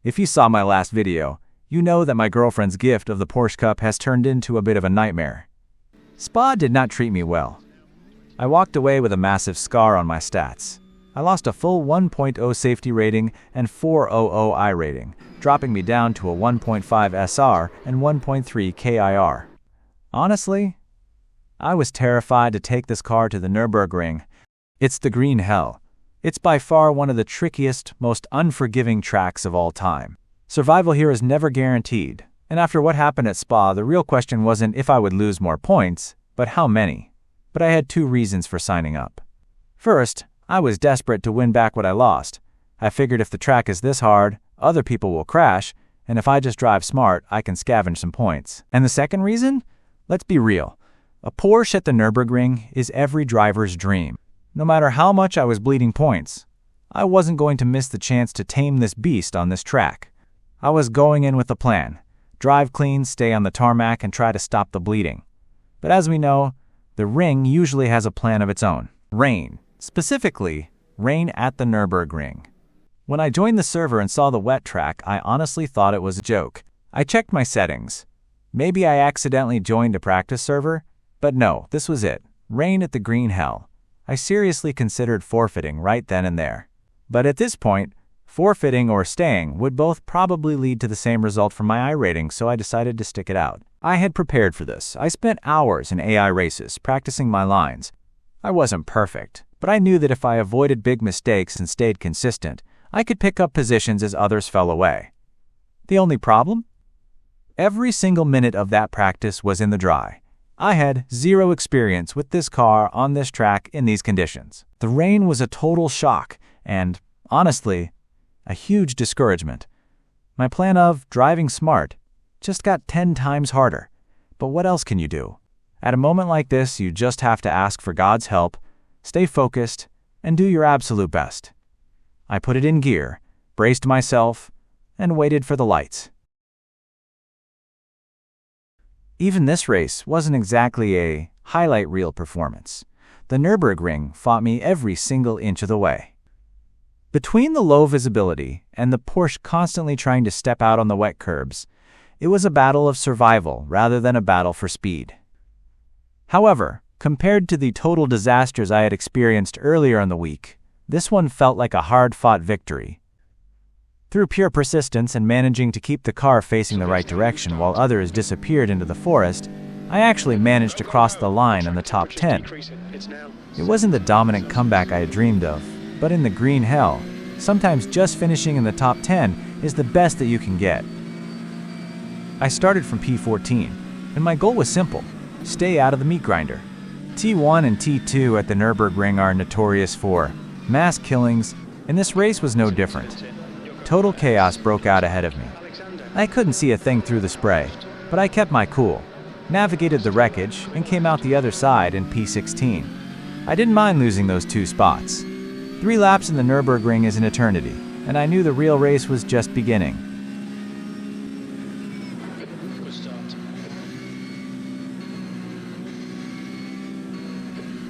If you saw my last video, you know that my girlfriend's gift of the Porsche Cup has turned into a bit of a nightmare. Spa did not treat me well. I walked away with a massive scar on my stats. I lost a full 1.0 safety rating and 4.00 iRating, dropping me down to a 1.5 SR and 1.3 KIR. Honestly, I was terrified to take this car to the Nürburgring. It's the green hell. It's by far one of the trickiest, most unforgiving tracks of all time. Survival here is never guaranteed, and after what happened at Spa, the real question wasn't if I would lose more points, but how many. But I had two reasons for signing up. First, I was desperate to win back what I lost. I figured if the track is this hard, other people will crash, and if I just drive smart, I can scavenge some points. And the second reason? Let's be real. A Porsche at the Nürburgring is every driver's dream. No matter how much I was bleeding points, I wasn't going to miss the chance to tame this beast on this track. I was going in with a plan. Drive clean, stay on the tarmac, and try to stop the bleeding. But as we know, the ring usually has a plan of its own. Rain. Specifically, rain at the Nürburgring. When I joined the server and saw the wet track, I honestly thought it was a joke. I checked my settings. Maybe I accidentally joined a practice server, but no, this was it. Rain at the green hell. I seriously considered forfeiting right then and there. But at this point, forfeiting or staying would both probably lead to the same result for my iRating, so I decided to stick it out. I had prepared for this. I spent hours in AI races practicing my lines. I wasn't perfect, but I knew that if I avoided big mistakes and stayed consistent, I could pick up positions as others fell away. The only problem? Every single minute of that practice was in the dry. I had zero experience with this car on this track in these conditions. The rain was a total shock and, honestly, a huge discouragement. My plan of driving smart just got 10 times harder. But what else can you do? At a moment like this, you just have to ask for God's help, stay focused, and do your absolute best. I put it in gear, braced myself, and waited for the lights. Even this race wasn't exactly a highlight reel performance. The Nürburgring fought me every single inch of the way. Between the low visibility and the Porsche constantly trying to step out on the wet curbs, it was a battle of survival rather than a battle for speed. However, compared to the total disasters I had experienced earlier in the week, this one felt like a hard-fought victory. Through pure persistence and managing to keep the car facing the right direction while others disappeared into the forest, I actually managed to cross the line in the top 10. It wasn't the dominant comeback I had dreamed of, but in the green hell, sometimes just finishing in the top 10 is the best that you can get. I started from P14, and my goal was simple: stay out of the meat grinder. T1 and T2 at the Nürburgring are notorious for mass killings, and this race was no different. Total chaos broke out ahead of me. I couldn't see a thing through the spray, but I kept my cool, navigated the wreckage, and came out the other side in P16. I didn't mind losing those 2 spots. 3 laps in the Nürburgring is an eternity, and I knew the real race was just beginning.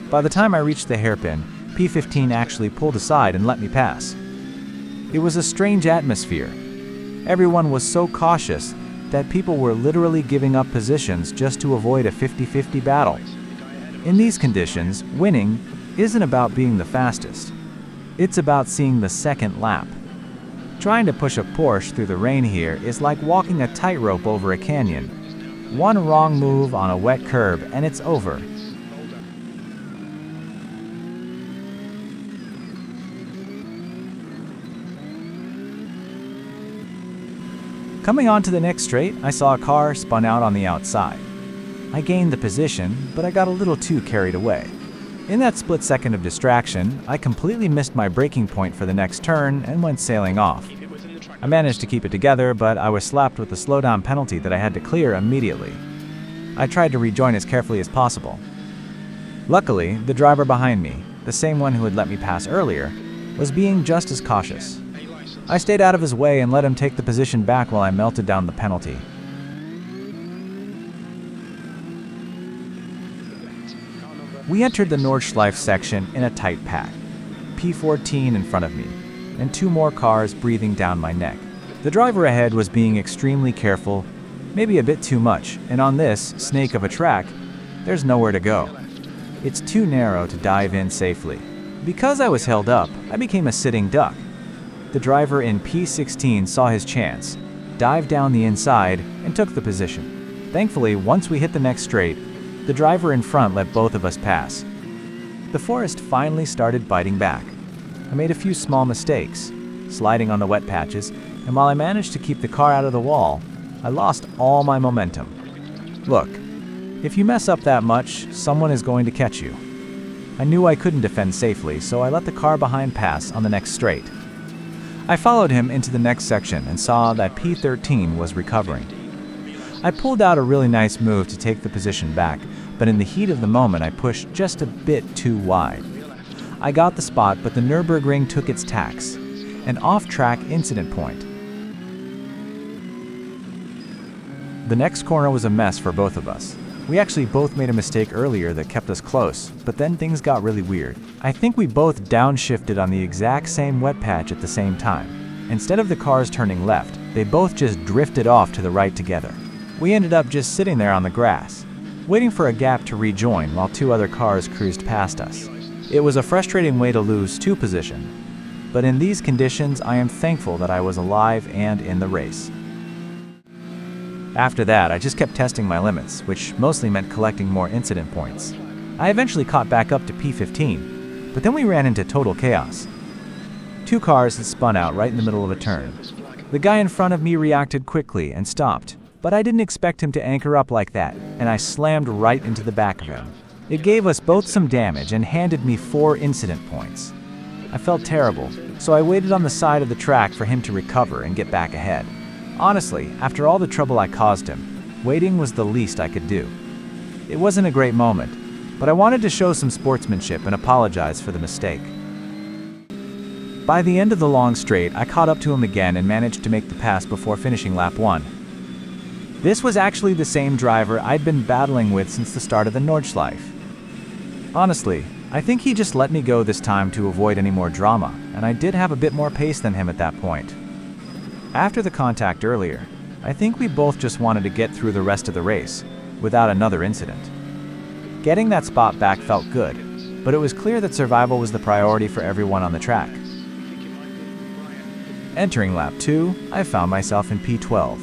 By the time I reached the hairpin, P15 actually pulled aside and let me pass. It was a strange atmosphere. Everyone was so cautious that people were literally giving up positions just to avoid a 50-50 battle. In these conditions, winning isn't about being the fastest. It's about seeing the second lap. Trying to push a Porsche through the rain here is like walking a tightrope over a canyon. One wrong move on a wet curb and it's over. Coming on to the next straight, I saw a car spun out on the outside. I gained the position, but I got a little too carried away. In that split second of distraction, I completely missed my braking point for the next turn and went sailing off. I managed to keep it together, but I was slapped with a slowdown penalty that I had to clear immediately. I tried to rejoin as carefully as possible. Luckily, the driver behind me, the same one who had let me pass earlier, was being just as cautious. I stayed out of his way and let him take the position back while I melted down the penalty. We entered the Nordschleife section in a tight pack, P14 in front of me, and 2 more cars breathing down my neck. The driver ahead was being extremely careful, maybe a bit too much, and on this snake of a track, there's nowhere to go. It's too narrow to dive in safely. Because I was held up, I became a sitting duck. The driver in P16 saw his chance, dived down the inside, and took the position. Thankfully, once we hit the next straight, the driver in front let both of us pass. The forest finally started biting back. I made a few small mistakes, sliding on the wet patches, and while I managed to keep the car out of the wall, I lost all my momentum. Look, if you mess up that much, someone is going to catch you. I knew I couldn't defend safely, so I let the car behind pass on the next straight. I followed him into the next section and saw that P13 was recovering. I pulled out a really nice move to take the position back, but in the heat of the moment I pushed just a bit too wide. I got the spot, but the Nürburgring took its tax, an off-track incident point. The next corner was a mess for both of us. We actually both made a mistake earlier that kept us close, but then things got really weird. I think we both downshifted on the exact same wet patch at the same time. Instead of the cars turning left, they both just drifted off to the right together. We ended up just sitting there on the grass, waiting for a gap to rejoin while two other cars cruised past us. It was a frustrating way to lose two position, but in these conditions I am thankful that I was alive and in the race. After that, I just kept testing my limits, which mostly meant collecting more incident points. I eventually caught back up to P15, but then we ran into total chaos. Two cars had spun out right in the middle of a turn. The guy in front of me reacted quickly and stopped, but I didn't expect him to anchor up like that, and I slammed right into the back of him. It gave us both some damage and handed me 4 incident points. I felt terrible, so I waited on the side of the track for him to recover and get back ahead. Honestly, after all the trouble I caused him, waiting was the least I could do. It wasn't a great moment, but I wanted to show some sportsmanship and apologize for the mistake. By the end of the long straight, I caught up to him again and managed to make the pass before finishing lap 1. This was actually the same driver I'd been battling with since the start of the Nordschleife. Honestly, I think he just let me go this time to avoid any more drama, and I did have a bit more pace than him at that point. After the contact earlier, I think we both just wanted to get through the rest of the race, without another incident. Getting that spot back felt good, but it was clear that survival was the priority for everyone on the track. Entering lap 2, I found myself in P12,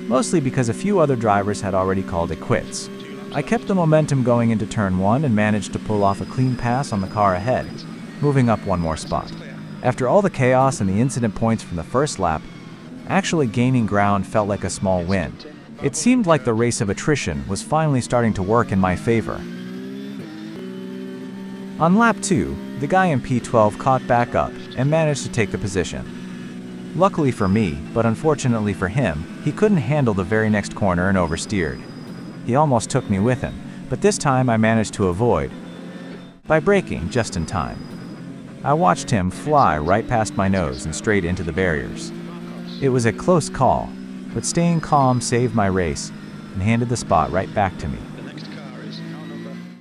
mostly because a few other drivers had already called it quits. I kept the momentum going into turn 1 and managed to pull off a clean pass on the car ahead, moving up one more spot. After all the chaos and the incident points from the first lap, actually gaining ground felt like a small win. It seemed like the race of attrition was finally starting to work in my favor. On lap 2, the guy in P12 caught back up and managed to take the position. Luckily for me, but unfortunately for him, he couldn't handle the very next corner and oversteered. He almost took me with him, but this time I managed to avoid by braking just in time. I watched him fly right past my nose and straight into the barriers. It was a close call, but staying calm saved my race and handed the spot right back to me.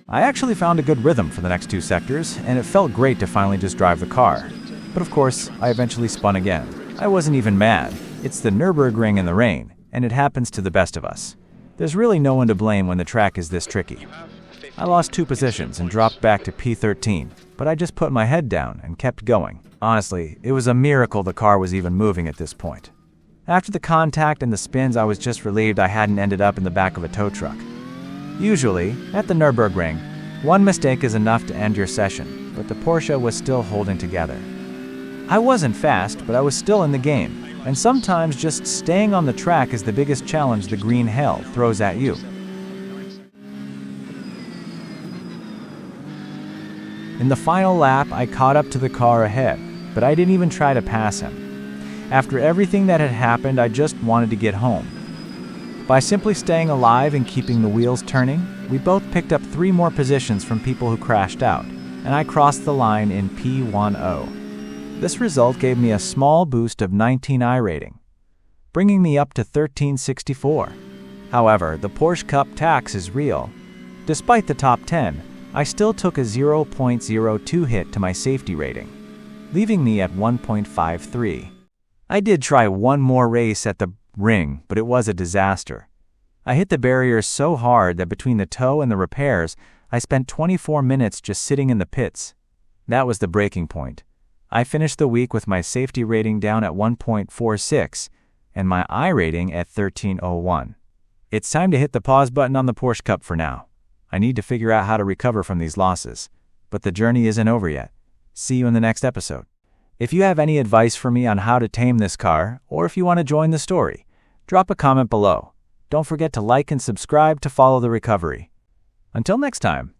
I actually found a good rhythm for the next 2 sectors, and it felt great to finally just drive the car. But of course, I eventually spun again. I wasn't even mad. It's the Nürburgring in the rain, and it happens to the best of us. There's really no one to blame when the track is this tricky. I lost 2 positions and dropped back to P13, but I just put my head down and kept going. Honestly, it was a miracle the car was even moving at this point. After the contact and the spins, I was just relieved I hadn't ended up in the back of a tow truck. Usually, at the Nürburgring, one mistake is enough to end your session, but the Porsche was still holding together. I wasn't fast, but I was still in the game, and sometimes just staying on the track is the biggest challenge the green hell throws at you. In the final lap, I caught up to the car ahead, but I didn't even try to pass him. After everything that had happened, I just wanted to get home. By simply staying alive and keeping the wheels turning, we both picked up 3 more positions from people who crashed out, and I crossed the line in P10. This result gave me a small boost of 19 iRating, bringing me up to 1364. However, the Porsche Cup tax is real. Despite the top 10, I still took a 0.02 hit to my safety rating, leaving me at 1.53. I did try one more race at the ring, but it was a disaster. I hit the barrier so hard that between the tow and the repairs, I spent 24 minutes just sitting in the pits. That was the breaking point. I finished the week with my safety rating down at 1.46 and my iRating at 1301. It's time to hit the pause button on the Porsche Cup for now. I need to figure out how to recover from these losses. But the journey isn't over yet. See you in the next episode. If you have any advice for me on how to tame this car, or if you want to join the story, drop a comment below. Don't forget to like and subscribe to follow the recovery. Until next time.